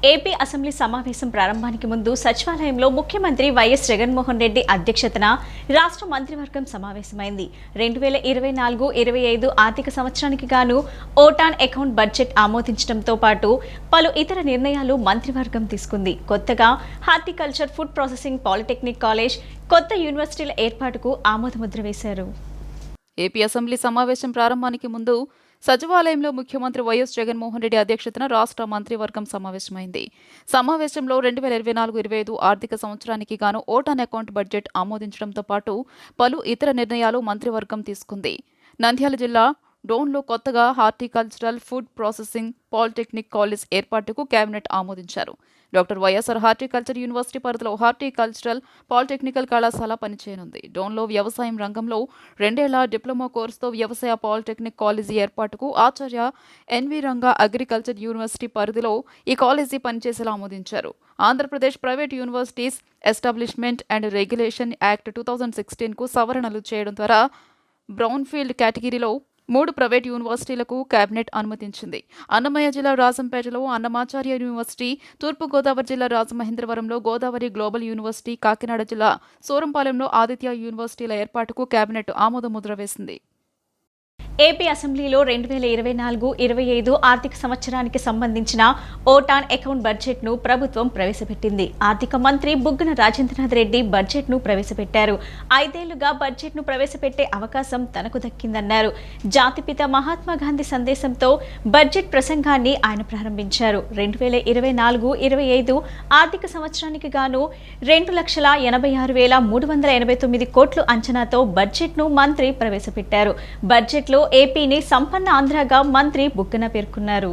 AP assembly సమావేశం ప్రారంభానికి ముందు సచివాలయంలో ముఖ్యమంత్రి వైఎస్ జగన్మోహన్ రెడ్డి అధ్యక్షతన రాష్ట్ర మంత్రివర్గం సమావేశమైంది. 2024-25 ఆర్థిక సంవత్సరానికి గాను ఓటాన్ అకౌంట్ బడ్జెట్ ఆమోదించడంతో పాటు పలు ఇతర నిర్ణయాలు మంత్రివర్గం తీసుకుంది. కొత్తగా horticulture, food processing, polytechnic college, కొత్త యూనివర్సిటీల ఏర్పాటుకు ఆమోదముద్ర వేశారు. ఏపీ అసెంబ్లీ సమావేశం ప్రారంభానికి ముందు సచివాలయంలో ముఖ్యమంత్రి వైఎస్ జగన్మోహన్ రెడ్డి అధ్యక్షతన రాష్ట్ర మంత్రివర్గం సమావేశమైంది. సమావేశంలో 2024-25 ఆర్థిక సంవత్సరానికి గాను ఓటాన్ అకౌంట్ బడ్జెట్ ఆమోదించడంతో పాటు పలు ఇతర నిర్ణయాలు మంత్రివర్గం తీసుకుంది. నంద్యాల జిల్లా డోన్లో కొత్తగా horticultural, food processing, polytechnic college ఏర్పాటుకు కేబినెట్ ఆమోదించారు. డాక్టర్ వైఎస్ఆర్ హార్టికల్చర్ యూనివర్సిటీ పరిధిలో హార్టికల్చరల్, పాలిటెక్నికల్ కళాశాల పనిచేయనుంది. డోన్లో వ్యవసాయం రంగంలో 2 ఏళ్ల డిప్లొమా కోర్సుతో వ్యవసాయ పాలిటెక్నిక్ కాలేజీ ఏర్పాటుకు ఆచార్య ఎన్వి రంగా అగ్రికల్చర్ యూనివర్సిటీ పరిధిలో ఈ కాలేజీ పనిచేసేలా ఆమోదించారు. Andhra Pradesh private universities establishment and regulation act 2016కు సవరణలు చేయడం ద్వారా బ్రౌన్ఫీల్డ్ కేటగిరీలో 3 ప్రైవేట్ యూనివర్సిటీలకు కేబినెట్ అనుమతించింది. అన్నమయ్య జిల్లా రాజంపేటలో అన్నమాచార్య యూనివర్సిటీ, తూర్పుగోదావరి జిల్లా రాజమహేంద్రవరంలో గోదావరి గ్లోబల్ యూనివర్సిటీ, కాకినాడ జిల్లా సూరంపాలెంలో ఆదిత్య యూనివర్సిటీల ఏర్పాటుకు కేబినెట్ ఆమోదముద్ర వేసింది. ఏపీ అసెంబ్లీలో 2024-25 ఆర్థిక సంవత్సరానికి సంబంధించిన ఓటాన్ అకౌంట్ బడ్జెట్ను ప్రభుత్వం ప్రవేశపెట్టింది. ఆర్థిక మంత్రి బుగ్గన రాజేంద్రనాథ్ రెడ్డి బడ్జెట్ను ప్రవేశపెట్టారు. 5 ఏళ్లుగా బడ్జెట్ను ప్రవేశపెట్టే అవకాశం తనకు దక్కిందన్నారు. జాతిపిత మహాత్మా గాంధీ సందేశంతో బడ్జెట్ ప్రసంగాన్ని ఆయన ప్రారంభించారు. 2024-25 ఆర్థిక సంవత్సరానికి గాను 2,86,389 కోట్లు అంచనాతో బడ్జెట్ను మంత్రి ప్రవేశపెట్టారు. బడ్జెట్లో ఏపీని సంపన్న ఆంధ్రగా మంత్రి బుగ్గన పేర్కొన్నారు.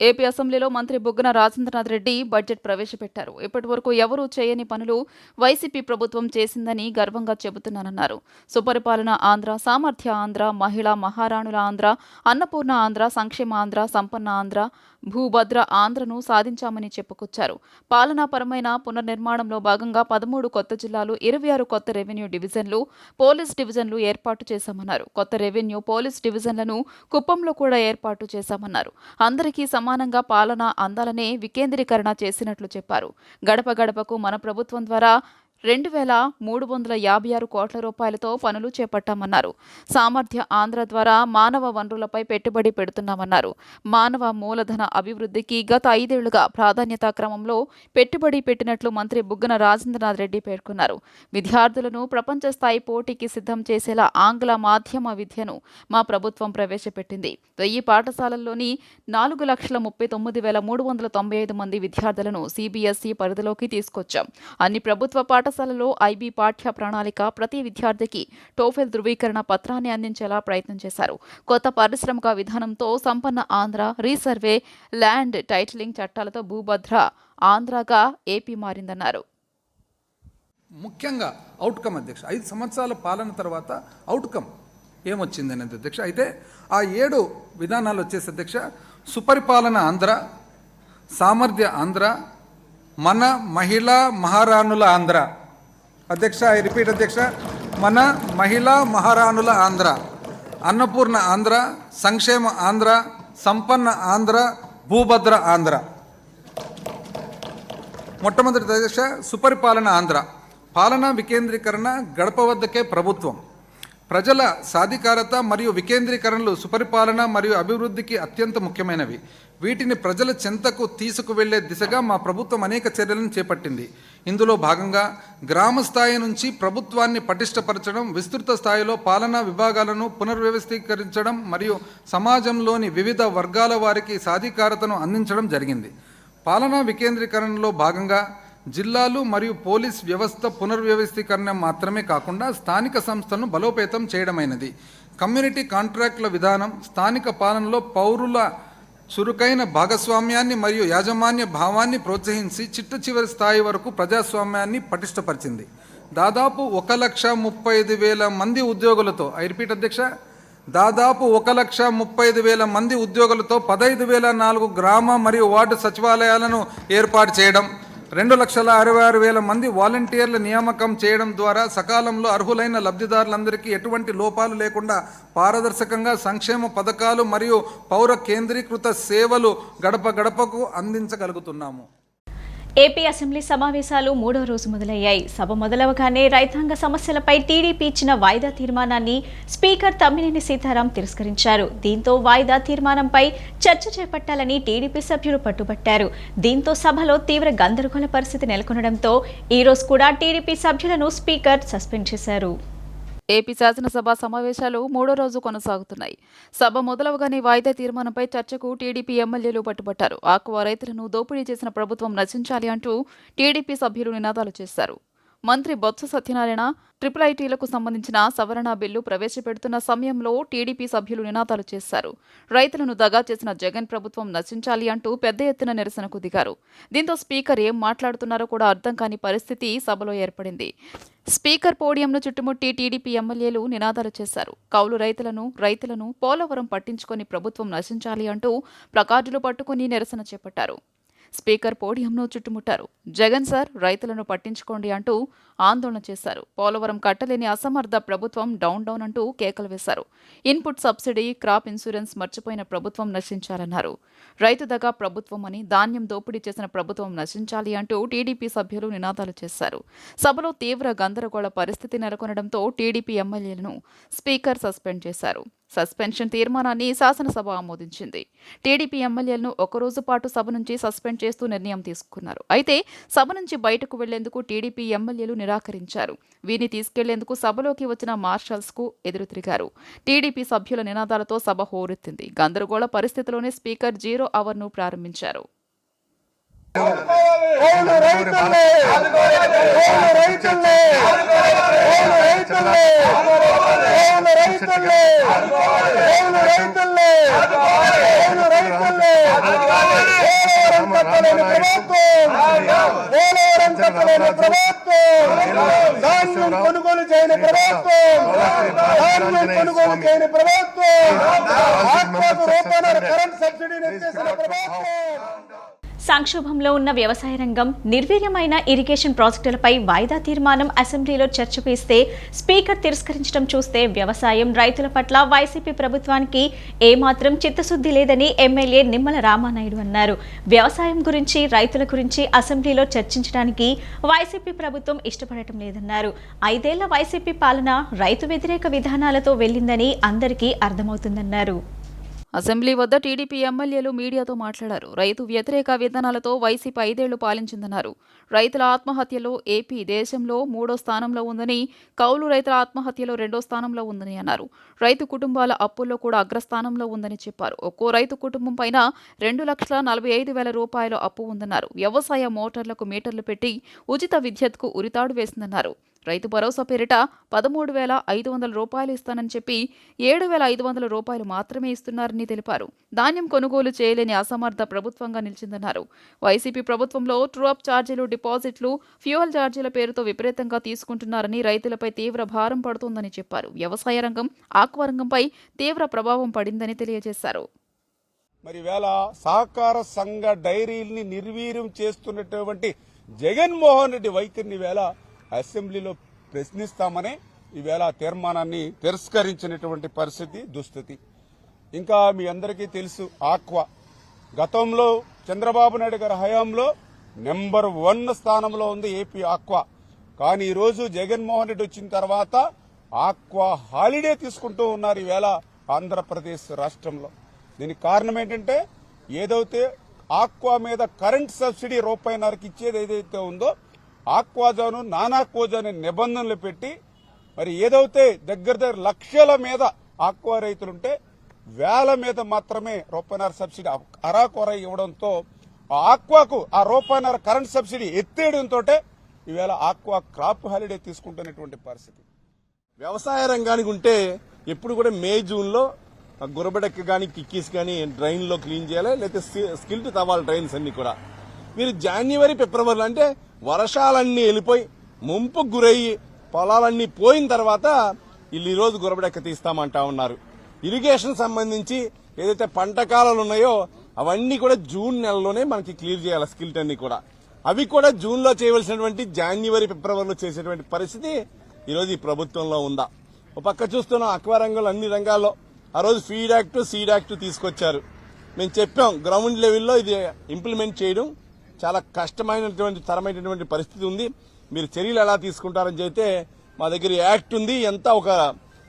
ఏపీ అసెంబ్లీలో మంత్రి బుగ్గన రాజేంద్రనాథ్ రెడ్డి బడ్జెట్ ప్రవేశపెట్టారు. ఇప్పటి వరకు ఎవరూ చేయని పనులు వైసీపీ ప్రభుత్వం చేసిందని గర్వంగా చెబుతున్నానన్నారు. సుపరిపాలన ఆంధ్ర, సామర్థ్య ఆంధ్ర, మహిళా మహారాణుల ఆంధ్ర, అన్నపూర్ణ ఆంధ్ర, సంక్షేమ ఆంధ్ర, సంపన్న ఆంధ్ర, భూభద్ర ఆంధ్రను సాధించామని చెప్పుకొచ్చారు. పాలనాపరమైన పునర్నిర్మాణంలో భాగంగా 13 కొత్త జిల్లాలు, 26 కొత్త రెవెన్యూ డివిజన్లు, పోలీస్ డివిజన్లు ఏర్పాటు చేశామన్నారు. కొత్త రెవెన్యూ, పోలీస్ డివిజన్లను కుప్పంలో కూడా ఏర్పాటు చేశామన్నారు. అందరికీ సమానంగా పాలన అందాలనే వికేంద్రీకరణ చేసినట్లు చెప్పారు. గడప గడపకు మన ప్రభుత్వం ద్వారా 2,356 కోట్ల రూపాయలతో పనులు చేపట్టామన్నారు. సామర్థ్య ఆంధ్ర ద్వారా మానవ వనరులపై పెట్టుబడి పెడుతున్నామన్నారు. మానవ మూలధన అభివృద్ధికి గత 5 ఏళ్లుగా ప్రాధాన్యతా క్రమంలో పెట్టుబడి పెట్టినట్లు మంత్రి బుగ్గన రాజేంద్రనాథ్ రెడ్డి పేర్కొన్నారు. విద్యార్థులను ప్రపంచ స్థాయి పోటీకి సిద్ధం చేసేలా ఆంగ్ల మాధ్యమ విద్యను మా ప్రభుత్వం ప్రవేశపెట్టింది. 1000 పాఠశాలల్లోని 4,39,395 మంది విద్యార్థులను సిబిఎస్ఈ పరిధిలోకి తీసుకొచ్చాం. అన్ని ప్రభుత్వ పాఠశాలలో ఐబీ పాఠ్య ప్రణాళిక, ప్రతి విద్యార్థికి టోఫెల్ ధృవీకరణ పత్రాన్ని అందించేలా ప్రయత్నం చేశారు. కొత్త పారిశ్రామిక విధానంతో సంపన్న ఆంధ్ర, రీసర్వే, ల్యాండ్ టైటిలింగ్ చట్టాలతో భూభద్ర ఆంధ్రగా ఏపీ మారిందన్నారు. ముఖ్యంగా అవుట్కమ్ అధ్యక్ష 5 సంవత్సరాల పాలన తర్వాత అవుట్కమ్ ఏమొచ్చింది అనేది అధ్యక్ష. అయితే ఆ 7 విధానాలు వచ్చేసి అధ్యక్ష, సుపరిపాలన ఆంధ్ర, సామర్థ్య ఆంధ్ర, మన మహిళా మహారాణుల ఆంధ్ర. అధ్యక్ష, ఐ రిపీట్ అధ్యక్ష, మన మహిళా మహారాణుల ఆంధ్ర, అన్నపూర్ణ ఆంధ్ర, సంక్షేమ ఆంధ్ర, సంపన్న ఆంధ్ర, భూభద్ర ఆంధ్ర. మొట్టమొదటి అధ్యక్ష, సుపరిపాలన ఆంధ్ర. పాలనా వికేంద్రీకరణ, గడప వద్దకే ప్రభుత్వం. ప్రజల సాధికారత మరియు వికేంద్రీకరణలు సుపరిపాలన మరియు అభివృద్ధికి అత్యంత ముఖ్యమైనవి. వీటిని ప్రజల చెంతకు తీసుకువెళ్లే దిశగా మా ప్రభుత్వం అనేక చర్యలను చేపట్టింది. ఇందులో భాగంగా గ్రామ స్థాయి నుంచి ప్రభుత్వాన్ని పటిష్టపరచడం, విస్తృత స్థాయిలో పాలనా విభాగాలను పునర్వ్యవస్థీకరించడం మరియు సమాజంలోని వివిధ వర్గాల వారికి సాధికారతను అందించడం జరిగింది. పాలనా వికేంద్రీకరణలో భాగంగా జిల్లాలు మరియు పోలీస్ వ్యవస్థ పునర్వ్యవస్థీకరణ మాత్రమే కాకుండా స్థానిక సంస్థలను బలోపేతం చేయడమైనది. కమ్యూనిటీ కాంట్రాక్టుల విధానం స్థానిక పాలనలో పౌరుల చురుకైన భాగస్వామ్యాన్ని మరియు యాజమాన్య భావాన్ని ప్రోత్సహించి చిట్ట చివరి స్థాయి వరకు ప్రజాస్వామ్యాన్ని పటిష్టపరిచింది. దాదాపు 1,35,000 మంది ఉద్యోగులతో, ఐ రిపీట్ అధ్యక్ష, దాదాపు 1,35,000 మంది ఉద్యోగులతో 15,004 గ్రామ మరియు వార్డు సచివాలయాలను ఏర్పాటు చేయడం, 2,66,000 మంది వాలంటీర్ల నియామకం చేయడం ద్వారా సకాలంలో అర్హులైన లబ్ధిదారులందరికీ ఎటువంటి లోపాలు లేకుండా పారదర్శకంగా సంక్షేమ పథకాలు మరియు పౌర కేంద్రీకృత సేవలు గడప గడపకు అందించగలుగుతున్నాము. ఏపీ అసెంబ్లీ సమావేశాలు 3వ రోజు మొదలయ్యాయి. సభ మొదలవగానే రైతాంగ సమస్యలపై టీడీపీ ఇచ్చిన వాయిదా తీర్మానాన్ని స్పీకర్ తమ్మినేని సీతారాం తిరస్కరించారు. దీంతో వాయిదా తీర్మానంపై చర్చ చేపట్టాలని టీడీపీ సభ్యులు పట్టుబట్టారు. దీంతో సభలో తీవ్ర గందరగోళ పరిస్థితి నెలకొనడంతో ఈ రోజు కూడా టీడీపీ సభ్యులను స్పీకర్ సస్పెండ్ చేశారు. ఏపీ శాసనసభ సమావేశాలు 3వ రోజు కొనసాగుతున్నాయి. సభ మొదలవగానే వాయిదా తీర్మానంపై చర్చకు టీడీపీ ఎమ్మెల్యేలు పట్టుబట్టారు. ఆక్వా రైతులను దోపిడీ చేసిన ప్రభుత్వం నశించాలి అంటూ టీడీపీ సభ్యులు నినాదాలు చేశారు. మంత్రి బొత్స సత్యనారాయణ IIITలకు సంబంధించిన సవరణ బిల్లు ప్రవేశపెడుతున్న సమయంలో టీడీపీ సభ్యులు నినాదాలు చేశారు. రైతులను దగా చేసిన జగన్ ప్రభుత్వం నశించాలి అంటూ పెద్ద ఎత్తున నిరసనకు దిగారు. దీంతో స్పీకర్ ఏం మాట్లాడుతున్నారో కూడా అర్థం కాని పరిస్థితి సభలో ఏర్పడింది. స్పీకర్ పోడియంను చుట్టుముట్టి టీడీపీ ఎమ్మెల్యేలు నినాదాలు చేశారు. కౌలు రైతులను పోలవరం పట్టించుకొని ప్రభుత్వం నశించాలి అంటూ ప్లకార్డులు పట్టుకుని నిరసన చేపట్టారు. స్పీకర్ పోడియంను చుట్టుముట్టారు. జగన్ సార్ రైతులను పట్టించుకోండి అంటూ ఆందోళన చేశారు. పోలవరం కట్టలేని అసమర్థ ప్రభుత్వం డౌన్ అంటూ కేకలు వేశారు. ఇన్పుట్ సబ్సిడీ, క్రాప్ ఇన్సూరెన్స్ మర్చిపోయిన ప్రభుత్వం నశించాలన్నారు. రైతు దగా ప్రభుత్వం అని, ధాన్యం దోపిడీ చేసిన ప్రభుత్వం నశించాలి అంటూ టీడీపీ సభ్యులు నినాదాలు చేశారు. సభలో తీవ్ర గందరగోళ పరిస్థితి నెలకొనడంతో టీడీపీ ఎమ్మెల్యేలను స్పీకర్ సస్పెండ్ చేశారు. సస్పెన్షన్ తీర్మానాన్ని శాసనసభ ఆమోదించింది. టీడీపీ ఎమ్మెల్యేలను ఒకరోజు పాటు సభ నుంచి సస్పెండ్ చేస్తూ నిర్ణయం తీసుకున్నారు. అయితే సభ నుంచి బయటకు వెళ్లేందుకు టీడీపీ ఎమ్మెల్యేలు నిరాకరించారు. వీరిని తీసుకెళ్లేందుకు సభలోకి వచ్చిన మార్షల్స్ కు ఎదురు తిరిగారు. టీడీపీ సభ్యుల నినాదాలతో సభ హోరెత్తింది. గందరగోళ పరిస్థితిలోనే స్పీకర్ 0 అవర్ను ప్రారంభించారు. కొనుగోలు చేయని సంక్షోభంలో ఉన్న వ్యవసాయ రంగం, నిర్వీర్యమైన ఇరిగేషన్ ప్రాజెక్టులపై వాయిదా తీర్మానం అసెంబ్లీలో చర్చకు ఇస్తే స్పీకర్ తిరస్కరించడం చూస్తే వ్యవసాయం, రైతుల పట్ల వైసీపీ ప్రభుత్వానికి ఏమాత్రం చిత్తశుద్ధి లేదని ఎమ్మెల్యే నిమ్మల రామానాయుడు అన్నారు. వ్యవసాయం గురించి, రైతుల గురించి అసెంబ్లీలో చర్చించడానికి వైసీపీ ప్రభుత్వం ఇష్టపడటం లేదన్నారు. 5 ఏళ్ల వైసీపీ పాలన రైతు వ్యతిరేక విధానాలతో వెళ్లిందని అందరికీ అర్థమవుతుందన్నారు. అసెంబ్లీ వద్ద టీడీపీ ఎమ్మెల్యేలు మీడియాతో మాట్లాడారు. రైతు వ్యతిరేక విధానాలతో వైసీపీ 5 ఏళ్లు పాలించిందన్నారు. రైతుల ఆత్మహత్యలో ఏపీ దేశంలో 3వ స్థానంలో ఉందని, కౌలు రైతుల ఆత్మహత్యలో 2వ స్థానంలో ఉందని అన్నారు. రైతు కుటుంబాల అప్పుల్లో కూడా అగ్రస్థానంలో ఉందని చెప్పారు. ఒక్కో రైతు కుటుంబం పైన 2,45,000 రూపాయల అప్పు ఉందన్నారు. వ్యవసాయ మోటార్లకు మీటర్లు పెట్టి ఉచిత విద్యుత్కు ఉరితాడు వేసిందన్నారు. రైతు భరోసా పేరిట 13,500 రూపాయలు ఇస్తానని చెప్పి 7,500 రూపాయలు మాత్రమే ఇస్తున్నారని తెలిపారు. ధాన్యం కొనుగోలు చేయలేని అసమర్థ ప్రభుత్వంగా నిలిచిందన్నారు. వైసీపీ ప్రభుత్వంలో ట్రూ-అప్ ఛార్జీలు, డిపాజిట్లు, ఫ్యూయల్ ఛార్జీల పేరుతో విపరీతంగా తీసుకుంటున్నారని, రైతులపై తీవ్ర భారం పడుతోందని చెప్పారు. వ్యవసాయ రంగం, ఆక్వా రంగంపై తీవ్ర ప్రభావం పడిందని తెలియజేశారు. మరి వేళ సహకార సంఘ డైరీల్ని నిర్వీర్యం చేస్తున్నటువంటి జగన్మోహన్ రెడ్డి వైఖరిని వేళ అసెంబ్లీలో ప్రశ్నిస్తామని ఈవేళ తీర్మానాన్ని తిరస్కరించినటువంటి పరిస్థితి, దుస్థితి. ఇంకా మీ అందరికీ తెలుసు, ఆక్వా గతంలో చంద్రబాబు నాయుడు గారి హయాంలో నెంబర్ 1 స్థానంలో ఉంది ఏపీ ఆక్వా. కానీ ఈరోజు జగన్మోహన్ రెడ్డి వచ్చిన తర్వాత ఆక్వా హాలిడే తీసుకుంటూ ఉన్నారు ఈవేళ ఆంధ్రప్రదేశ్ రాష్ట్రంలో. దీనికి కారణం ఏంటంటే, ఏదైతే ఆక్వా మీద కరెంట్ సబ్సిడీ ₹1.5కి ఇచ్చేది ఏదైతే ఉందో, ఆక్వాజోను, నానాక్వాజో అనే నిబంధనలు పెట్టి మరి ఏదైతే దగ్గర లక్షల మీద ఆక్వా రైతులుంటే వేల మీద మాత్రమే ₹1.5 సబ్సిడీ అరాకొర ఇవ్వడంతో ఆక్వాకు ఆ ₹1.5 కరెంట్ సబ్సిడీ ఎత్తేయడంతో ఈవేళ ఆక్వా క్రాప్ హాలిడే తీసుకుంటున్నటువంటి పరిస్థితి. వ్యవసాయ రంగానికి ఉంటే ఎప్పుడు కూడా మే, జూన్లో గురబెడక్క కానీ, కిక్కీస్ కానీ డ్రైన్లో క్లీన్ చేయాలి, లేకపోతే స్కిల్ట్ తవ్వాలి డ్రైన్స్ అన్ని కూడా. మీరు జనవరి, ఫిబ్రవరిలో అంటే వర్షాలన్నీ వెళ్ళిపోయి ముంపుకు గురయ్యి పొలాలన్నీ పోయిన తర్వాత వీళ్ళు ఈరోజు గురబడెక్క తీస్తామంటా ఉన్నారు. ఇరిగేషన్ సంబంధించి ఏదైతే పంట కాలాలు ఉన్నాయో అవన్నీ కూడా జూన్ నెలలోనే మనకి క్లియర్ చేయాలి స్కిల్ట్ అన్ని కూడా. అవి కూడా జూన్లో చేయవలసినటువంటి జనవరి ఫిబ్రవరిలో చేసేటువంటి పరిస్థితి ఈరోజు ఈ ప్రభుత్వంలో ఉందా? ఒక పక్క చూస్తున్నాం అక్వా రంగంలో అన్ని రంగాల్లో ఆ రోజు ఫీడ్ యాక్ట్ సీడ్ యాక్ట్ తీసుకొచ్చారు. మేము చెప్పాం గ్రౌండ్ లెవెల్లో ఇది ఇంప్లిమెంట్ చేయడం చాలా కష్టమైనటువంటి తరమైనటువంటి పరిస్థితి ఉంది, మీరు చర్యలు ఎలా తీసుకుంటారని చెప్తే మా దగ్గర యాక్ట్ ఉంది, ఎంత ఒక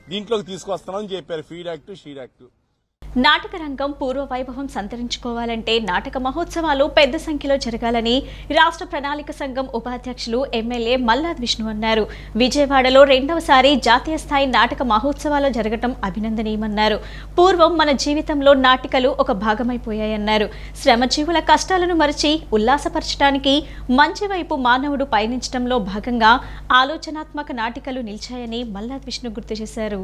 దీంట్లోకి తీసుకొస్తామని చెప్పారు, ఫీడ్ యాక్ట్ షీడ్ యాక్ట్. నాటక రంగం పూర్వ వైభవం సంతరించుకోవాలంటే నాటక మహోత్సవాలు పెద్ద సంఖ్యలో జరగాలని రాష్ట్ర ప్రణాళిక సంఘం ఉపాధ్యక్షులు ఎమ్మెల్యే మల్లాద్ విష్ణు అన్నారు. విజయవాడలో రెండవసారి జాతీయ స్థాయి నాటక మహోత్సవాలు జరగడం అభినందనీయమన్నారు. పూర్వం మన జీవితంలో నాటికలు ఒక భాగమైపోయాయన్నారు. శ్రమజీవుల కష్టాలను మరిచి ఉల్లాసపరచడానికి మంచి వైపు మానవుడు పయనించడంలో భాగంగా ఆలోచనాత్మక నాటికలు నిలిచాయని మల్లాద్ విష్ణు గుర్తు చేశారు.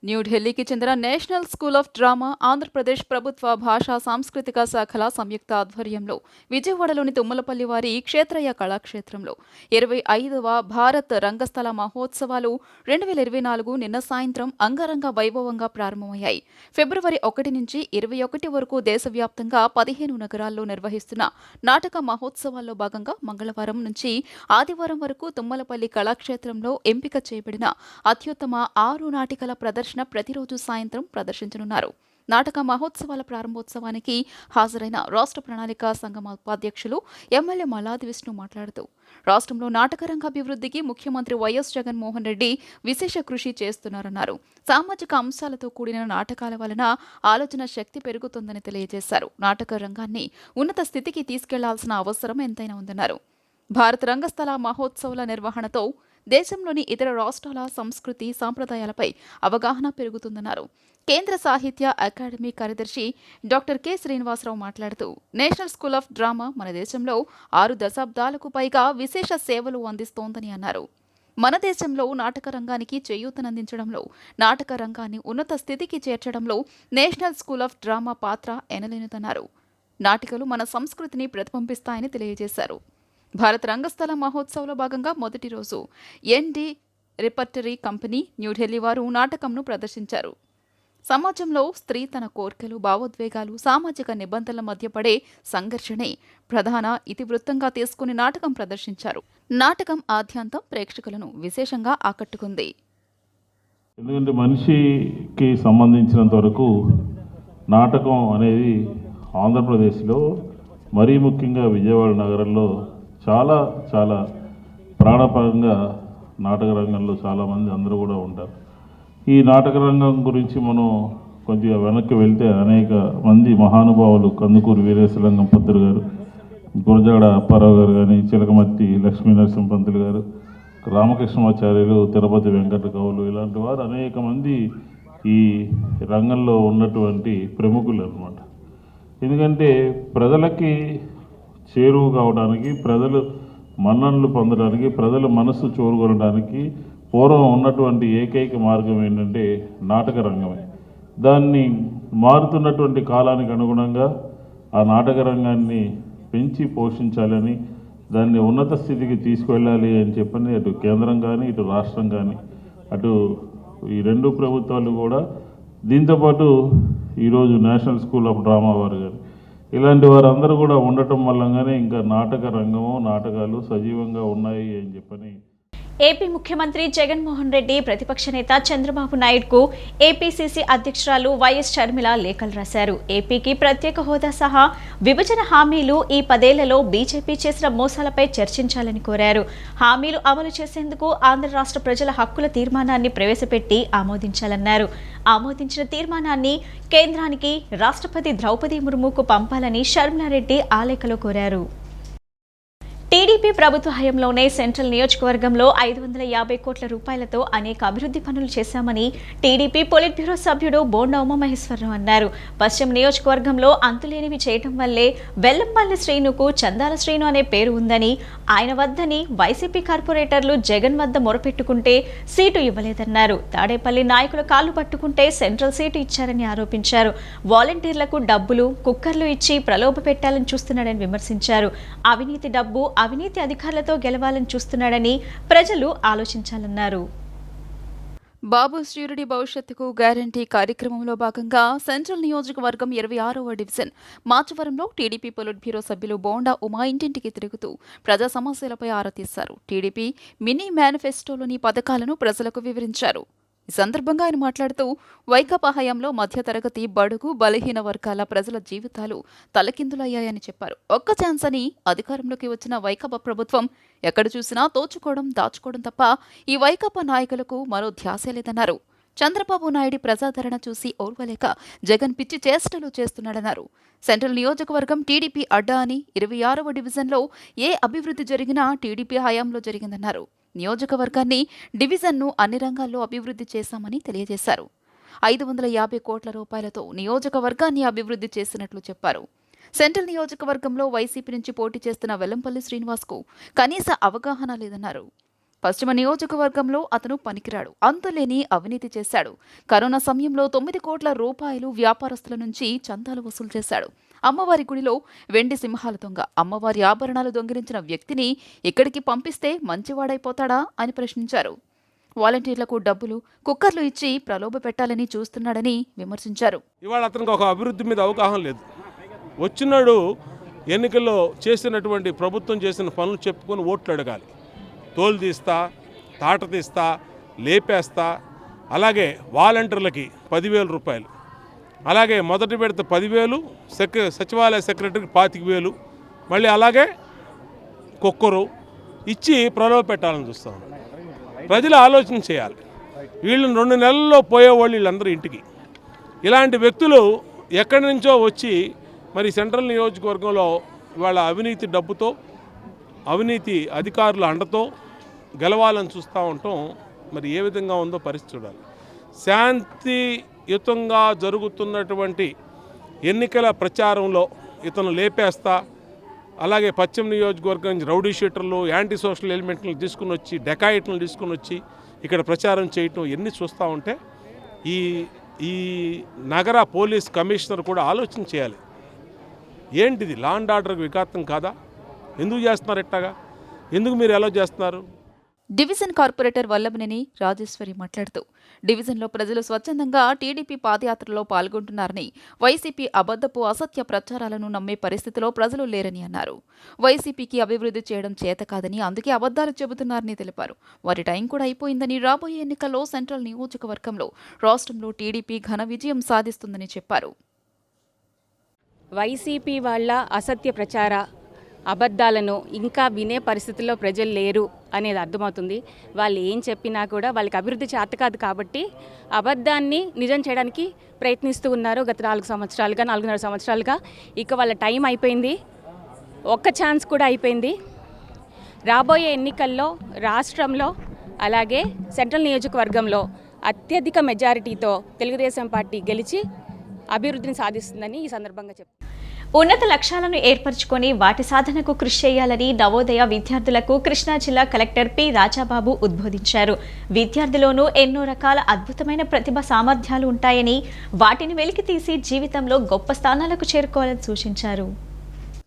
న్యూఢిల్లీకి చెందిన national school of drama Andhra Pradesh ప్రభుత్వ భాషా సాంస్కృతిక శాఖల సంయుక్త ఆధ్వర్యంలో విజయవాడలోని తుమ్మలపల్లి వారి క్షేత్రయ్య కళాక్షేత్రంలో 25వ భారత్ రంగస్థల మహోత్సవాలు 2024 నిన్న సాయంత్రం అంగరంగ వైభవంగా ప్రారంభమయ్యాయి. ఫిబ్రవరి 1 నుంచి 21 వరకు దేశవ్యాప్తంగా 15 నగరాల్లో నిర్వహిస్తున్న నాటక మహోత్సవాల్లో భాగంగా మంగళవారం నుంచి ఆదివారం వరకు తుమ్మలపల్లి కళాక్షేత్రంలో ఎంపిక చేయబడిన అత్యుత్తమ 6 నాటికల ప్రదర్శన ప్రతిరోజు సాయంత్రం ప్రదర్శించనున్నారు. నాటక మహోత్సవాల ప్రారంభోత్సవానికి హాజరైన రాష్ట్ర ప్రణాళిక సంఘం ఉపాధ్యక్షులు ఎమ్మెల్యే మల్లాది విష్ణు మాట్లాడుతూ రాష్ట్రంలో నాటక రంగ అభివృద్ధికి ముఖ్యమంత్రి వైఎస్ జగన్మోహన్ రెడ్డి విశేష కృషి చేస్తున్నారన్నారు. సామాజిక అంశాలతో కూడిన నాటకాల వలన ఆలోచన శక్తి పెరుగుతుందని తెలియజేశారు. నాటక రంగాన్ని ఉన్నత స్థితికి తీసుకెళ్లాల్సిన అవసరం ఎంతైనా ఉందన్నారు. భారత రంగస్థల మహోత్సవాల నిర్వహణతో దేశంలోని ఇతర రాష్ట్రాల సంస్కృతి సంప్రదాయాలపై అవగాహన పెరుగుతుందన్నారు. కేంద్ర సాహిత్య అకాడమీ కార్యదర్శి డాక్టర్ కె శ్రీనివాసరావు మాట్లాడుతూ నేషనల్ స్కూల్ ఆఫ్ డ్రామా మన దేశంలో 6 దశాబ్దాలకు పైగా విశేష సేవలు అందిస్తోందని అన్నారు. మన దేశంలో నాటక రంగానికి చేయూతనందించడంలో, నాటక రంగాన్ని ఉన్నత స్థితికి చేర్చడంలో నేషనల్ స్కూల్ ఆఫ్ డ్రామా పాత్ర ఎనలేనిదన్నారు. నాటికలు మన సంస్కృతిని ప్రతిబింబిస్తాయని తెలియజేశారు. భారత రంగస్థల మహోత్సవంలో భాగంగా మొదటి రోజు ఎన్డి రిపర్టరీ కంపెనీ న్యూఢిల్లీ వారు నాటకంను ప్రదర్శించారు. సమాజంలో స్త్రీ తన కోర్కెలు, భావోద్వేగాలు, సామాజిక నిబంధనల మధ్య పడే సంఘర్షణే ప్రధాన ఇతివృత్తంగా తీసుకుని నాటకం ప్రదర్శించారు. నాటకం ఆద్యంతం ప్రేక్షకులను విశేషంగా ఆకట్టుకుంది. ఎందుకంటే మనిషికి సంబంధించినంత వరకు నాటకం అనేది ఆంధ్రప్రదేశ్లో మరీ ముఖ్యంగా విజయవాడ నగరంలో చాలా చాలా ప్రాణపరంగా నాటక రంగంలో చాలామంది అందరూ కూడా ఉంటారు. ఈ నాటక రంగం గురించి మనం కొద్దిగా వెనక్కి వెళ్తే అనేక మంది మహానుభావులు, కందుకూరి వీరేశలింగం పంతులు గారు, గురజాడ అప్పారావు గారు కానీ, చిలకమర్తి లక్ష్మీనరసింహ పంతులు గారు, రామకృష్ణమాచార్యులు, తిరుపతి వెంకట కవులు, ఇలాంటి వారు అనేక మంది ఈ రంగంలో ఉన్నటువంటి ప్రముఖులు అన్నమాట. ఎందుకంటే ప్రజలకి చేరువు కావడానికి, ప్రజలు మన్ననలు పొందడానికి, ప్రజల మనస్సు చూరుకొనడానికి పూర్వం ఉన్నటువంటి ఏకైక మార్గం ఏంటంటే నాటక రంగమే. దాన్ని మారుతున్నటువంటి కాలానికి అనుగుణంగా ఆ నాటక రంగాన్ని పెంచి పోషించాలని, దాన్ని ఉన్నత స్థితికి తీసుకువెళ్ళాలి అని చెప్పని అటు కేంద్రం కానీ ఇటు రాష్ట్రం కానీ అటు ఈ 2 ప్రభుత్వాలు కూడా, దీంతోపాటు ఈరోజు నేషనల్ స్కూల్ ఆఫ్ డ్రామా వారు కానీ ఇలాంటి వారందరూ కూడా ఉండటం వల్లనే ఇంకా నాటక రంగము, నాటకాలు సజీవంగా ఉన్నాయి అని చెప్పని. ఏపీ ముఖ్యమంత్రి జగన్మోహన్ రెడ్డి ప్రతిపక్ష నేత చంద్రబాబు నాయుడుకు ఏపీసీసీ అధ్యక్షురాలు వైఎస్ షర్మిల లేఖలు రాశారు. ఏపీకి ప్రత్యేక హోదా సహా విభజన హామీలు ఈ 10 ఏళ్లలో బీజేపీ చేసిన మోసాలపై చర్చించాలని కోరారు. హామీలు అమలు చేసేందుకు ఆంధ్ర రాష్ట్ర ప్రజల హక్కుల తీర్మానాన్ని ప్రవేశపెట్టి ఆమోదించాలన్నారు. ఆమోదించిన తీర్మానాన్ని కేంద్రానికి రాష్ట్రపతి ద్రౌపది ముర్ముకు పంపాలని షర్మిలారెడ్డి ఆ లేఖలో కోరారు. టీడీపీ ప్రభుత్వ హయాంలోనే సెంట్రల్ నియోజకవర్గంలో 550 కోట్ల రూపాయలతో అనేక అభివృద్ధి పనులు చేశామని టీడీపీ పొలిట్ బ్యూరో సభ్యుడు బోండా ఉమామహేశ్వరరావు అన్నారు. పశ్చిమ నియోజకవర్గంలో అంతులేనివి చేయటం వల్లే వెల్లంపల్లి శ్రీనుకు చందాల శ్రీను అనే పేరు ఉందని, ఆయన వద్దని వైసీపీ కార్పొరేటర్లు జగన్ వద్ద మొరపెట్టుకుంటే సీటు ఇవ్వలేదన్నారు. తాడేపల్లి నాయకుల కాళ్లు పట్టుకుంటే సెంట్రల్ సీటు ఇచ్చారని ఆరోపించారు. వాలంటీర్లకు డబ్బులు, కుక్కర్లు ఇచ్చి ప్రలోభ పెట్టాలని చూస్తున్నాడని విమర్శించారు. అవినీతి డబ్బు అవినీతి అధికారులతో గెలవాలని చూస్తున్నాడని ప్రజలు ఆలోచించాలన్నారు. బాబు శ్రీరెడ్డి భవిష్యత్తుకు గ్యారంటీ కార్యక్రమంలో భాగంగా సెంట్రల్ నియోజకవర్గం 26వ డివిజన్ మాచవరంలో టీడీపీ పొలిట్ బ్యూరో సభ్యులు బోండా ఉమా ఇంటింటికి తిరుగుతూ ప్రజా సమస్యలపై ఆరా తీశారు. టీడీపీ మినీ మేనిఫెస్టోలోని పథకాలను ప్రజలకు వివరించారు. ఈ సందర్భంగా ఆయన మాట్లాడుతూ వైకాపా హయాంలో మధ్యతరగతి, బడుగు, బలహీన వర్గాల ప్రజల జీవితాలు తలకిందులయ్యాయని చెప్పారు. ఒక్క ఛాన్స్ అని అధికారంలోకి వచ్చిన వైకాపా ప్రభుత్వం ఎక్కడ చూసినా తోచుకోవడం, దాచుకోవడం తప్ప ఈ వైకాపా నాయకులకు మరో ధ్యాసే లేదన్నారు. చంద్రబాబు నాయుడు ప్రజాదరణ చూసి ఓర్వలేక జగన్ పిచ్చి చేష్టలు చేస్తున్నాడన్నారు. సెంట్రల్ నియోజకవర్గం టీడీపీ అడ్డా అని 26వ డివిజన్లో ఏ అభివృద్ధి జరిగినా టీడీపీ హయాంలో జరిగిందన్నారు. నియోజకవర్గాన్ని, డివిజన్ను అన్ని రంగాల్లో అభివృద్ధి చేశామని తెలియజేశారు. 550 కోట్ల రూపాయలతో నియోజకవర్గాన్ని అభివృద్ధి చేసినట్లు చెప్పారు. సెంట్రల్ నియోజకవర్గంలో వైసీపీ నుంచి పోటీ చేస్తున్న వెల్లంపల్లి శ్రీనివాస్కు కనీస అవగాహన లేదన్నారు. పశ్చిమ నియోజకవర్గంలో అతను పనికిరాడు, అంతులేని అవినీతి చేశాడు. కరోనా సమయంలో 9 కోట్ల రూపాయలు వ్యాపారస్తుల నుంచి చందాలు వసూలు చేశాడు. అమ్మవారి గుడిలో వెండి సింహాల దొంగ, అమ్మవారి ఆభరణాలు దొంగిలించిన వ్యక్తిని ఇక్కడికి పంపిస్తే మంచివాడైపోతాడా అని ప్రశ్నించారు. వాలంటీర్లకు డబ్బులు, కుక్కర్లు ఇచ్చి ప్రలోభ పెట్టాలని చూస్తున్నాడని విమర్శించారు. ఇవాళ అతనికి ఒక అభివృద్ధి మీద అవగాహన లేదు. వచ్చినాడు ఎన్నికల్లో చేసినటువంటి ప్రభుత్వం చేసిన పనులు చెప్పుకొని ఓట్లు అడగాలి. తోలు తీస్తా, తాట తీస్తా, లేపేస్తా, అలాగే వాలంటీర్లకి 10,000 రూపాయలు, అలాగే మొదటి విడత 10,000, సచివాలయ సెక్రటరీకి 25,000, మళ్ళీ అలాగే కుక్కరు ఇచ్చి ప్రలోభ పెట్టాలని చూస్తాం. ప్రజలు ఆలోచన చేయాలి. వీళ్ళని 2 నెలల్లో పోయేవాళ్ళు వీళ్ళందరూ ఇంటికి. ఇలాంటి వ్యక్తులు ఎక్కడి నుంచో వచ్చి మరి సెంట్రల్ నియోజకవర్గంలో వాళ్ళ అవినీతి డబ్బుతో, అవినీతి అధికారుల అండతో గెలవాలని చూస్తూ ఉంటాం. మరి ఏ విధంగా ఉందో పరిస్థితి చూడాలి. శాంతియుతంగా జరుగుతున్నటువంటి ఎన్నికల ప్రచారంలో ఇతను లేపేస్తా, అలాగే పశ్చిమ నియోజకవర్గం రౌడీ షీటర్లు, యాంటీ సోషల్ ఎలిమెంట్లను తీసుకుని వచ్చి, డెకాయిట్లను తీసుకుని వచ్చి ఇక్కడ ప్రచారం చేయటం ఎన్ని చూస్తూ ఉంటే ఈ నగర పోలీస్ కమిషనర్ కూడా ఆలోచన చేయాలి. ఏంటిది లా అండ్ ఆర్డర్కి విఘాతం కాదా? ఎందుకు చేస్తున్నారు ఇట్టాగా? ఎందుకు మీరు ఎలా చేస్తున్నారు? డివిజన్ కార్పొరేటర్ వల్లభనేని రాజేశ్వరి మాట్లాడుతూ డివిజన్లో ప్రజలు స్వచ్ఛందంగా టీడీపీ పాదయాత్రలో పాల్గొంటున్నారని, వైసీపీ అబద్ధపు అసత్య ప్రచారాలను నమ్మే పరిస్థితిలో ప్రజలు లేరని అన్నారు. వైసీపీకి అభివృద్ధి చేయడం చేత కాదని, అందుకే అబద్ధాలు చెబుతున్నారని తెలిపారు. వారి టైం కూడా అయిపోయిందని, రాబోయే ఎన్నికల్లో సెంట్రల్ నియోజకవర్గంలో రాష్ట్రంలో టీడీపీ ఘన విజయం సాధిస్తుందని చెప్పారు. వైసీపీ వాళ్ళ అసత్య ప్రచార అబద్ధాలను ఇంకా వినే పరిస్థితుల్లో ప్రజలు లేరు అనేది అర్థమవుతుంది. వాళ్ళు ఏం చెప్పినా కూడా వాళ్ళకి అభివృద్ధి చేత కాదు కాబట్టి అబద్ధాన్ని నిజం చేయడానికి ప్రయత్నిస్తూ ఉన్నారు. గత 4.5 సంవత్సరాలుగా ఇక వాళ్ళ టైం అయిపోయింది. ఒక్క ఛాన్స్ కూడా అయిపోయింది. రాబోయే ఎన్నికల్లో రాష్ట్రంలో అలాగే సెంట్రల్ నియోజకవర్గంలో అత్యధిక మెజారిటీతో తెలుగుదేశం పార్టీ గెలిచి అభివృద్ధిని సాధిస్తుందని ఈ సందర్భంగా చెప్తారు. ఉన్నత లక్ష్యాలను ఏర్పరచుకొని వాటి సాధనకు కృషి చేయాలని నవోదయ విద్యార్థులకు కృష్ణా జిల్లా కలెక్టర్ పి రాజాబాబు ఉద్బోధించారు. విద్యార్థుల్లోనూ ఎన్నో రకాల అద్భుతమైన ప్రతిభ సామర్థ్యాలు ఉంటాయని, వాటిని వెలికితీసి జీవితంలో గొప్ప స్థానాలకు చేరుకోవాలని సూచించారు.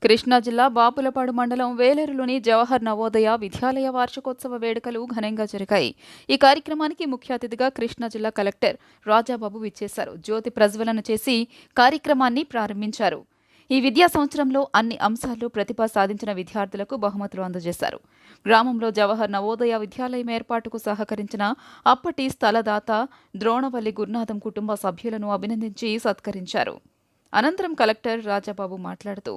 కృష్ణా జిల్లా బాపులపాడు మండలం వేలేరులోని జవహర్ నవోదయ విద్యాలయ వార్షికోత్సవ వేడుకలు ఘనంగా జరిగాయి. ఈ కార్యక్రమానికి ముఖ్య అతిథిగా కృష్ణా జిల్లా కలెక్టర్ రాజాబాబు విచ్చేశారు. జ్యోతి ప్రజ్వలన చేసి కార్యక్రమాన్ని ప్రారంభించారు. ఈ విద్యా సంవత్సరంలో అన్ని అంశాల్లో ప్రతిభ సాధించిన విద్యార్థులకు బహుమతులు అందజేశారు. గ్రామంలో జవహర్ నవోదయ విద్యాలయం ఏర్పాటుకు సహకరించిన అప్పటి స్థలదాత ద్రోణవల్లి గురునాథం కుటుంబ సభ్యులను అభినందించి సత్కరించారు. అనంతరం కలెక్టర్ రాజాబాబు మాట్లాడుతూ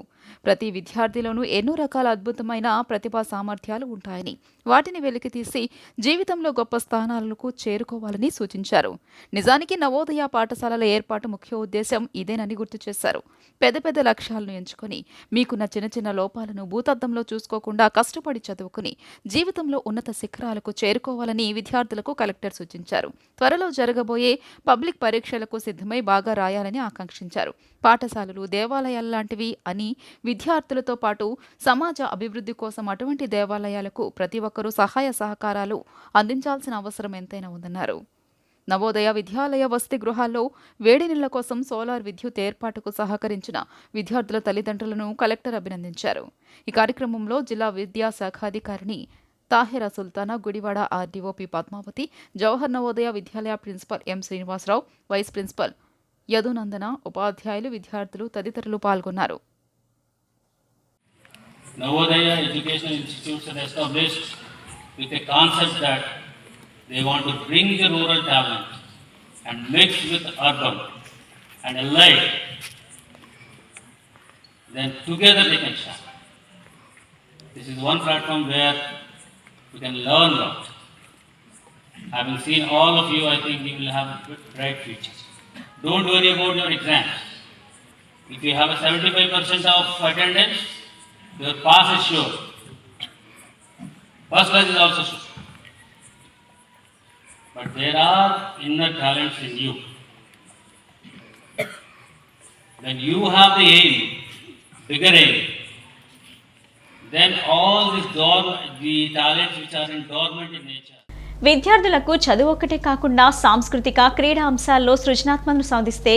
ప్రతి విద్యార్థిలోనూ ఎన్నో రకాల అద్భుతమైన ప్రతిభా సామర్థ్యాలు ఉంటాయని, వాటిని వెలికితీసి జీవితంలో గొప్ప స్థానాలకు చేరుకోవాలని సూచించారు. నిజానికి నవోదయ పాఠశాలల ఏర్పాటు ముఖ్య ఉద్దేశం ఇదేనని గుర్తు చేశారు. పెద్ద పెద్ద లక్ష్యాలను ఎంచుకొని మీకున్న చిన్న చిన్న లోపాలను భూతద్దంలో చూసుకోకుండా కష్టపడి చదువుకుని జీవితంలో ఉన్నత శిఖరాలకు చేరుకోవాలని విద్యార్థులకు కలెక్టర్ సూచించారు. త్వరలో జరగబోయే పబ్లిక్ పరీక్షలకు సిద్ధమై బాగా రాయాలని ఆకాంక్షించారు. పాఠశాలలు, దేవాలయాలు లాంటివి అని విద్యార్థులతో పాటు సమాజ అభివృద్ధి కోసం అటువంటి దేవాలయాలకు ప్రతి ఒక్కరూ సహాయ సహకారాలు అందించాల్సిన అవసరం ఎంతైనా ఉందన్నారు. నవోదయ విద్యాలయ వసతి గృహాల్లో వేడి నీళ్ల కోసం సోలార్ విద్యుత్ ఏర్పాటుకు సహకరించిన విద్యార్థుల తల్లిదండ్రులను కలెక్టర్ అభినందించారు. ఈ కార్యక్రమంలో జిల్లా విద్యాశాఖాధికారిని Tahira Sultana, Gudivada RDO P Padmavathi, Jawahar Navodaya Vidyalaya principal M Srinivasarao, vice principal Yadunandana, ఉపాధ్యాయులు, విద్యార్థులు తదితరులు పాల్గొన్నారు. Navodaya educational institutes are established with a concept that they want to bring the rural talent and mix with urban and allied. Then together they can shine. This is one platform where we can learn a lot. Having seen all of you, I think you will have a bright future. Don't worry about your exams. If you have a 75% of attendance, your pass is sure. First class is also sure. But there are inner talents in you. When you have the aim, bigger aim, then all the talents which are in dormant in nature. విద్యార్థులకు చదువు ఒక్కటే కాకుండా సాంస్కృతిక, క్రీడా అంశాల్లో సృజనాత్మకతను సాధిస్తే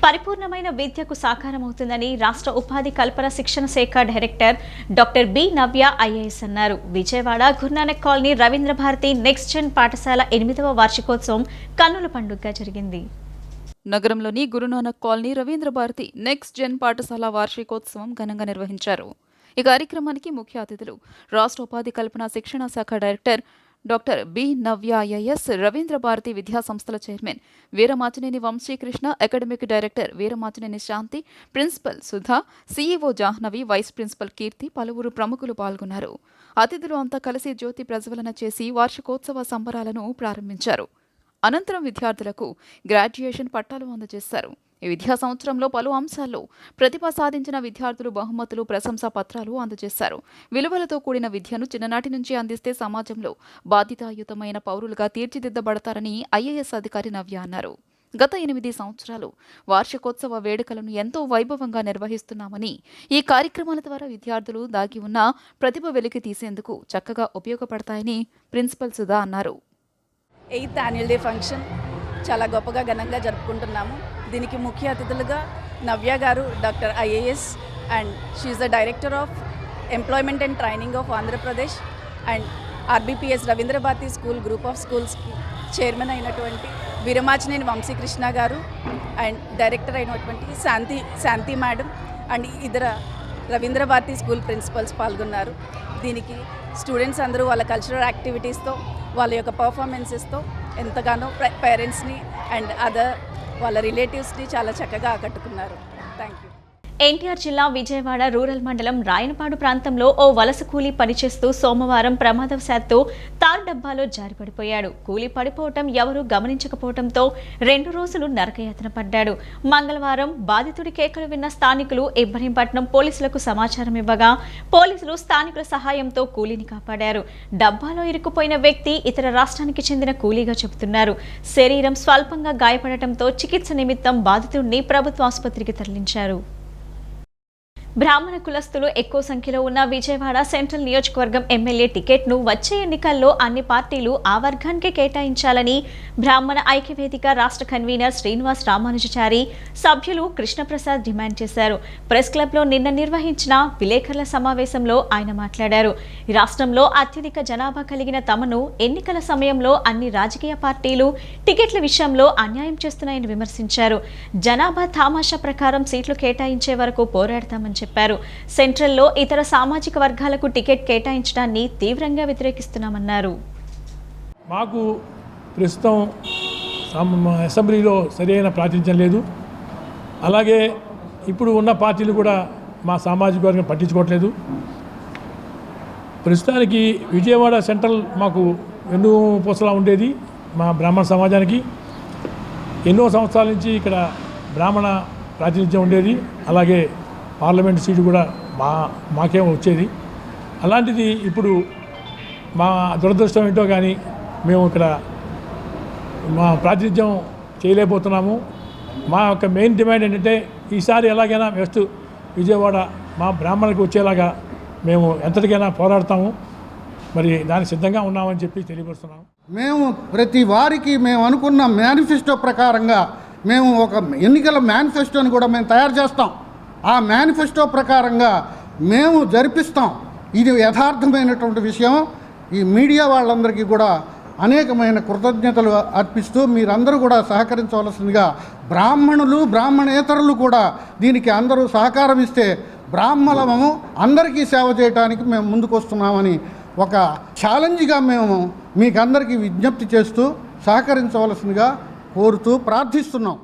పరిపూర్ణమైన విద్యకు సాకారమవుతుందని రాష్ట్ర ఉపాధి కల్పన శిక్షణ శాఖ director doctor B Navya IAS అన్నారు. Vijayawada Guru Nanak colony Ravindra Bharati next gen పాఠశాల 8వ వార్షికోత్సవం కన్నుల పండుగగా జరిగింది. నగరంలోని Guru Nanak colony Ravindra Bharati next gen పాఠశాల వార్షికోత్సవం ఘనంగా నిర్వహించారు. ఈ కార్యక్రమానికి ముఖ్య అతిథులు రాష్ట్ర ఉపాధి కల్పన శిక్షణ శాఖ director doctor B Navya IAS, Ravindra Bharati విద్యా సంస్థల chairman Veeramachineni Vamsikrishna, academic director Veeramachineni Shanti, principal Sudha, CEO Jahnavi, vice principal Keerthi, పలువురు ప్రముఖులు పాల్గొన్నారు. అతిథులు అంతా కలిసి జ్యోతి ప్రజ్వలన చేసి వార్షికోత్సవ సంబరాలను ప్రారంభించారు. అనంతరం విద్యార్థులకు గ్రాడ్యుయేషన్ పట్టాలు అందజేశారు. ఈ విద్యా సంవత్సరంలో పలు అంశాల్లో ప్రతిభ సాధించిన విద్యార్థులు బహుమతులు, ప్రశంసా పత్రాలు అందజేశారు. విలువలతో కూడిన విద్యను చిన్ననాటి నుంచి అందిస్తే సమాజంలో బాధ్యతాయుతమైన పౌరులుగా తీర్చిదిద్దబడతారని ఐఏఎస్ అధికారి నవ్య అన్నారు. గత 8 సంవత్సరాలు వార్షికోత్సవ వేడుకలను ఎంతో వైభవంగా నిర్వహిస్తున్నామని, ఈ కార్యక్రమాల ద్వారా విద్యార్థులు దాగి ఉన్న ప్రతిభ వెలికి తీసేందుకు చక్కగా ఉపయోగపడతాయని ప్రిన్సిపల్ సుధా అన్నారు. 8th యాన్యువల్ డే ఫంక్షన్ చాలా గొప్పగా ఘనంగా జరుపుకుంటున్నాము. దీనికి ముఖ్య అతిథులుగా నవ్య గారు, doctor IAS, and she is the director of employment and training of Andhra Pradesh, and ఆర్బీపీఎస్ Ravindra Bharati school group of స్కూల్స్కి చైర్మన్ అయినటువంటి వీరమాచినేని వంశీకృష్ణ గారు, అండ్ డైరెక్టర్ అయినటువంటి శాంతి మేడం, అండ్ ఇతర రవీంద్ర భారతి స్కూల్ ప్రిన్సిపల్స్ పాల్గొన్నారు. దీనికి స్టూడెంట్స్ అందరూ వాళ్ళ కల్చరల్ యాక్టివిటీస్తో, వాళ్ళ యొక్క పర్ఫార్మెన్సెస్తో ఎంతగానో పేరెంట్స్ని అండ్ అదర్ వాళ్ళ రిలేటివ్స్ని చాలా చక్కగా ఆకట్టుకున్నారు. Thank you. ఎన్టీఆర్ జిల్లా విజయవాడ రూరల్ మండలం రాయనపాడు ప్రాంతంలో ఓ వలస కూలీ పనిచేస్తూ సోమవారం ప్రమాదవశాత్తు తారు డబ్బాలో జారిపడిపోయాడు. కూలీ పడిపోవటం ఎవరూ గమనించకపోవడంతో 2 రోజులు నరకయాతన పడ్డాడు. మంగళవారం బాధితుడి కేకలు విన్న స్థానికులు ఇబ్రహీంపట్నం పోలీసులకు సమాచారం ఇవ్వగా పోలీసులు స్థానికుల సహాయంతో కూలీని కాపాడారు. డబ్బాలో ఇరుక్కుపోయిన వ్యక్తి ఇతర రాష్ట్రానికి చెందిన కూలీగా చెబుతున్నారు. శరీరం స్వల్పంగా గాయపడటంతో చికిత్స నిమిత్తం బాధితుడిని ప్రభుత్వ ఆసుపత్రికి తరలించారు. బ్రాహ్మణ కులస్తులు ఎక్కువ సంఖ్యలో ఉన్న విజయవాడ సెంట్రల్ నియోజకవర్గం ఎమ్మెల్యే టికెట్ను వచ్చే ఎన్నికల్లో అన్ని పార్టీలు ఆ వర్గానికి కేటాయించాలని బ్రాహ్మణ ఐక్యవేదిక రాష్ట్ర కన్వీనర్ శ్రీనివాస్ రామానుజాచారి, సభ్యులు కృష్ణప్రసాద్ డిమాండ్ చేశారు. ప్రెస్ క్లబ్లో నిన్న నిర్వహించిన విలేకరుల సమావేశంలో ఆయన మాట్లాడారు. రాష్ట్రంలో అత్యధిక జనాభా కలిగిన తమను ఎన్నికల సమయంలో అన్ని రాజకీయ పార్టీలు టికెట్ల విషయంలో అన్యాయం చేస్తున్నాయని విమర్శించారు. జనాభా తామాషా ప్రకారం సీట్లు కేటాయించే వరకు పోరాడతామని చెప్పారు. సెంట్రల్లో ఇతర సామాజిక వర్గాలకు టికెట్ కేటాయించడాన్ని తీవ్రంగా వ్యతిరేకిస్తున్నామన్నారు. మాకు ప్రస్తుతం అసెంబ్లీలో సరైన ప్రాతినిధ్యం లేదు. అలాగే ఇప్పుడు ఉన్న పార్టీలు కూడా మా సామాజిక వర్గం పట్టించుకోవట్లేదు. ప్రస్తుతానికి విజయవాడ సెంట్రల్ మాకు ఎన్నో పూసలా ఉండేది. మా బ్రాహ్మణ సమాజానికి ఎన్నో సంవత్సరాల నుంచి ఇక్కడ బ్రాహ్మణ ప్రాతినిధ్యం ఉండేది. అలాగే పార్లమెంట్ సీటు కూడా మాకే వచ్చేది. అలాంటిది ఇప్పుడు మా దురదృష్టం ఏంటో కానీ మేము ఇక్కడ మా ప్రాతినిధ్యం చేయలేకపోతున్నాము. మా యొక్క మెయిన్ డిమాండ్ ఏంటంటే ఈసారి ఎలాగైనా వెస్ట్ విజయవాడ మా బ్రాహ్మణులకు వచ్చేలాగా మేము ఎంతటికైనా పోరాడతాము. మరి దానికి సిద్ధంగా ఉన్నామని చెప్పి తెలియపరుస్తున్నాము. మేము ప్రతి వారికి మేము అనుకున్న మేనిఫెస్టో ప్రకారంగా మేము ఒక ఎన్నికల మేనిఫెస్టోని కూడా మేము తయారు చేస్తాం. ఆ మేనిఫెస్టో ప్రకారంగా మేము జరిపిస్తాం. ఇది యథార్థమైనటువంటి విషయం. ఈ మీడియా వాళ్ళందరికీ కూడా అనేకమైన కృతజ్ఞతలు అర్పిస్తూ మీరందరూ కూడా సహకరించవలసిందిగా, బ్రాహ్మణులు బ్రాహ్మణేతరులు కూడా దీనికి అందరూ సహకారం ఇస్తే బ్రాహ్మణము అందరికీ సేవ చేయడానికి మేము ముందుకు వస్తున్నామని ఒక ఛాలెంజ్గా మేము మీకందరికీ విజ్ఞప్తి చేస్తూ సహకరించవలసిందిగా కోరుతూ ప్రార్థిస్తున్నాం.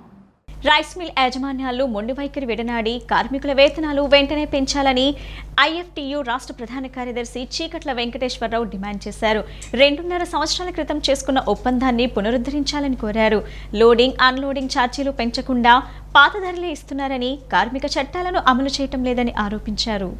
రైస్ మిల్ యాజమాన్యాలు మొండి వైఖరి విడనాడి కార్మికుల వేతనాలు వెంటనే పెంచాలని ఐఎఫ్టియు రాష్ట్ర ప్రధాన కార్యదర్శి చీకట్ల వెంకటేశ్వరరావు డిమాండ్ చేశారు. 2.5 సంవత్సరాల క్రితం చేసుకున్న ఒప్పందాన్ని పునరుద్ధరించాలని కోరారు. లోడింగ్ అన్లోడింగ్ ఛార్జీలు పెంచకుండా పాత ధరలే ఇస్తున్నారని, కార్మిక చట్టాలను అమలు చేయటం లేదని ఆరోపించారు.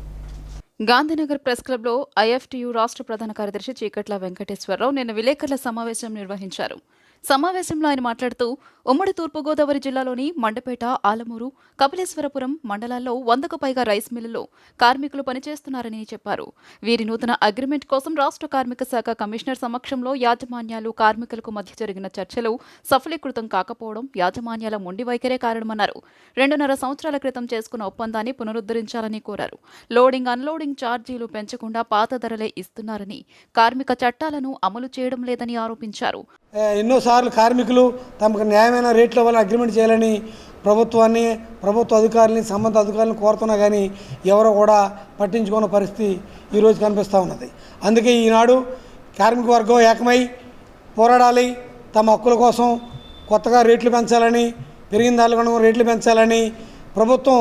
గాంధీనగర్ ప్రెస్ క్లబ్లో ఐఎఫ్టియు రాష్ట్ర ప్రధాన కార్యదర్శి చీకట్ల వెంకటేశ్వరరావు నిన్న విలేకరుల సమావేశం నిర్వహించారు. సమావేశంలో ఆయన మాట్లాడుతూ ఉమ్మడి తూర్పుగోదావరి జిల్లాలోని మండపేట, ఆలమూరు, కపిలేశ్వరపురం మండలాల్లో 100కు పైగా రైస్ మిల్లుల్లో కార్మికులు పనిచేస్తున్నారని చెప్పారు. వీరి నూతన అగ్రిమెంట్ కోసం రాష్ట్ర కార్మిక శాఖ కమిషనర్ సమక్షంలో యాజమాన్యాలు, కార్మికులకు మధ్య జరిగిన చర్చలు సఫలీకృతం కాకపోవడం యాజమాన్యాల మొండి వైఖరే కారణమన్నారు. 2.5 సంవత్సరాల క్రితం చేసుకున్న ఒప్పందాన్ని పునరుద్ధరించాలని కోరారు. లోడింగ్ అన్లోడింగ్ ఛార్జీలు పెంచకుండా పాత ధరలే ఇస్తున్నారని, కార్మిక చట్టాలను అమలు చేయడం లేదని ఆరోపించారు. ఎన్నోసార్లు కార్మికులు తమకు న్యాయమైన రేట్ల వల్ల అగ్రిమెంట్ చేయాలని ప్రభుత్వాన్ని, ప్రభుత్వ అధికారులని, సంబంధ అధికారులను కోరుతున్నా కానీ ఎవరో కూడా పట్టించుకున్న పరిస్థితి ఈరోజు కనిపిస్తూ ఉన్నది. అందుకే ఈనాడు కార్మిక వర్గం ఏకమై పోరాడాలి. తమ హక్కుల కోసం కొత్తగా రేట్లు పెంచాలని, పెరిగిన దానికన్నా రేట్లు పెంచాలని, ప్రభుత్వం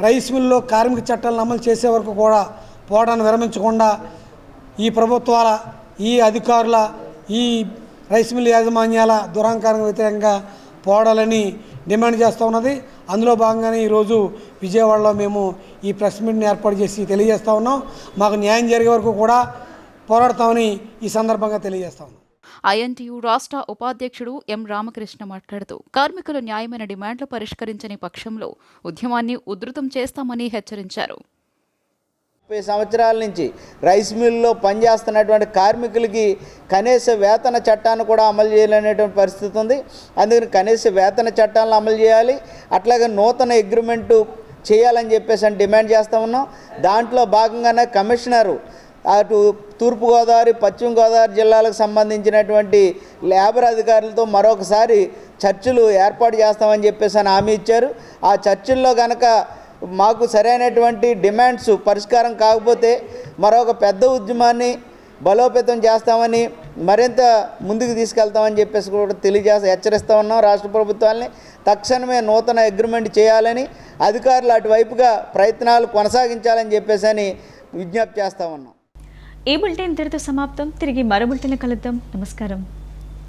రైస్ మిల్లో కార్మిక చట్టాలను అమలు చేసే వరకు కూడా పోరాటాన్ని విరమించకుండా ఈ ప్రభుత్వాల, ఈ అధికారుల, ఈ రైస్ మిల్ యాజమాన్యాల దురహంకారానికి వ్యతిరేకంగా పోరాడాలని డిమాండ్ చేస్తూ ఉన్నది. అందులో భాగంగానే ఈరోజు విజయవాడలో మేము ఈ ప్రెస్ మీట్ని ఏర్పాటు చేసి తెలియజేస్తూ ఉన్నాం. మాకు న్యాయం జరిగే వరకు కూడా పోరాడతామని ఈ సందర్భంగా తెలియజేస్తా ఉన్నాం. ఐఎన్టీయూ రాష్ట్ర ఉపాధ్యక్షుడు ఎం రామకృష్ణ మాట్లాడుతూ కార్మికుల న్యాయమైన డిమాండ్లు పరిష్కరించని పక్షంలో ఉద్యమాన్ని ఉధృతం చేస్తామని హెచ్చరించారు. 30 సంవత్సరాల నుంచి రైస్ మిల్లులో పనిచేస్తున్నటువంటి కార్మికులకి కనీస వేతన చట్టాన్ని కూడా అమలు చేయలేనటువంటి పరిస్థితి ఉంది. అందుకని కనీస వేతన చట్టాలను అమలు చేయాలి, అట్లాగే నూతన అగ్రిమెంటు చేయాలని చెప్పేసి డిమాండ్ చేస్తూ ఉన్నాం. దాంట్లో భాగంగానే కమిషనరు అటు తూర్పుగోదావరి, పశ్చిమ గోదావరి జిల్లాలకు సంబంధించినటువంటి లేబర్ అధికారులతో మరొకసారి చర్చలు ఏర్పాటు చేస్తామని చెప్పేసి హామీ ఇచ్చారు. ఆ చర్చల్లో కనుక మాకు సరైనటువంటి డిమాండ్స్ పరిష్కారం కాకపోతే మరొక పెద్ద ఉద్యమాన్ని బలోపేతం చేస్తామని, మరింత ముందుకు తీసుకెళ్తామని చెప్పేసి కూడా హెచ్చరిస్తూ ఉన్నాం. రాష్ట్ర ప్రభుత్వాన్ని తక్షణమే నూతన అగ్రిమెంట్ చేయాలని, అధికారులు అటువైపుగా ప్రయత్నాలు కొనసాగించాలని చెప్పేసి విజ్ఞప్తి చేస్తూ ఉన్నాం. ఈ బులెటిన్ ఇంతటితో సమాప్తం. తిరిగి మరో బులెటిన్లో కలుద్దాం. నమస్కారం.